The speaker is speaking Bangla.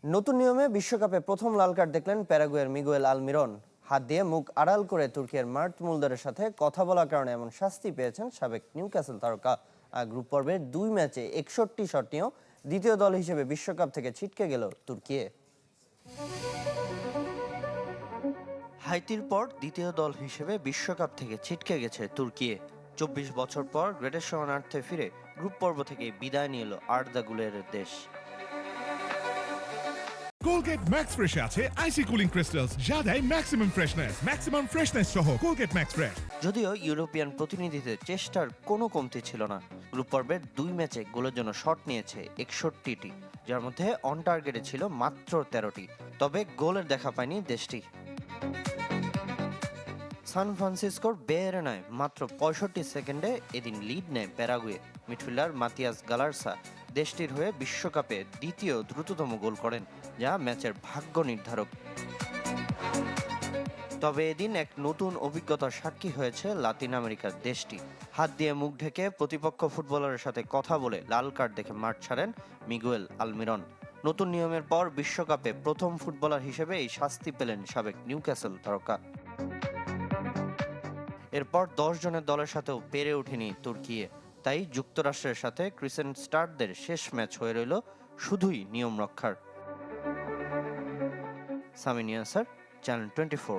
নতুন নিয়মে বিশ্বকাপে প্রথম লাল কার্ড দেখলেন প্যারাগুয়ের মিগুয়েল আলমিরন। হাত দিয়ে মুখ আড়াল করে তুর্কির মার্ট মুলদারের সাথে কথা বলার কারণে এমন শাস্তি পেয়েছেন সাবেক নিউক্যাসল তারকা। গ্রুপ পর্বের 2 ম্যাচে 61 শট নিয়েও দ্বিতীয় দল হিসেবে বিশ্বকাপ থেকে ছিটকে গেল তুর্কি। হাইতির পর দ্বিতীয় দল হিসেবে বিশ্বকাপ থেকে ছিটকে গেছে তুর্কি। 24 বছর পর গ্রেটের শরণার্থে ফিরে গ্রুপ পর্ব থেকে বিদায় নিল আর্দা গুলেরের দেশ। Colgate Max Fresh আছে আইসি কুলিং ক্রিস্টালস যা দেয় ম্যাক্সিমাম ফ্রেশনেস সহ Colgate Max Fresh। যদিও ইউরোপিয়ান প্রতিনিধিদের চেষ্টার কোনো কমতি ছিল না। গ্রুপ পর্বের 2 ম্যাচে গোলের জন্য শট নিয়েছে 61টি, যার মধ্যে অন টার্গেটে ছিল মাত্র 13টি। তবে গোলের দেখা পায়নি দেশটি। সান ফ্রান্সিসকোর বে এরেনায় মাত্র 65 সেকেন্ডে এদিন লিড নেয় প্যারাগুয়ে। মিডফিল্ডার মাতিয়াস গালার্সা দেশটির হয়ে বিশ্বকাপে দ্বিতীয় দ্রুততম গোল করেন, যা ম্যাচের ভাগ্য নির্ধারক। তবে এদিন এক নতুন অভিজ্ঞতার সাক্ষী হয়েছে লাতিন আমেরিকার দেশটি। হাত দিয়ে মুখ ঢেকে প্রতিপক্ষ ফুটবলারের সাথে কথা বলে লাল কার্ড দেখে মাঠ ছাড়েন মিগুয়েল আলমিরন। নতুন নিয়মের পর বিশ্বকাপে প্রথম ফুটবলার হিসেবে এই শাস্তি পেলেন সাবেক নিউক্যাসল তারকা। এরপর 10 জনের দলের সাথেও পেরে ওঠেনি তুর্কি। তাই যুক্তরাষ্ট্রের সাথে ক্রিসেন্ট স্টারদের শেষ ম্যাচ হয়ে রইল শুধুই নিয়ম রক্ষার। সামিনিয়া স্যার, চ্যানেল 24।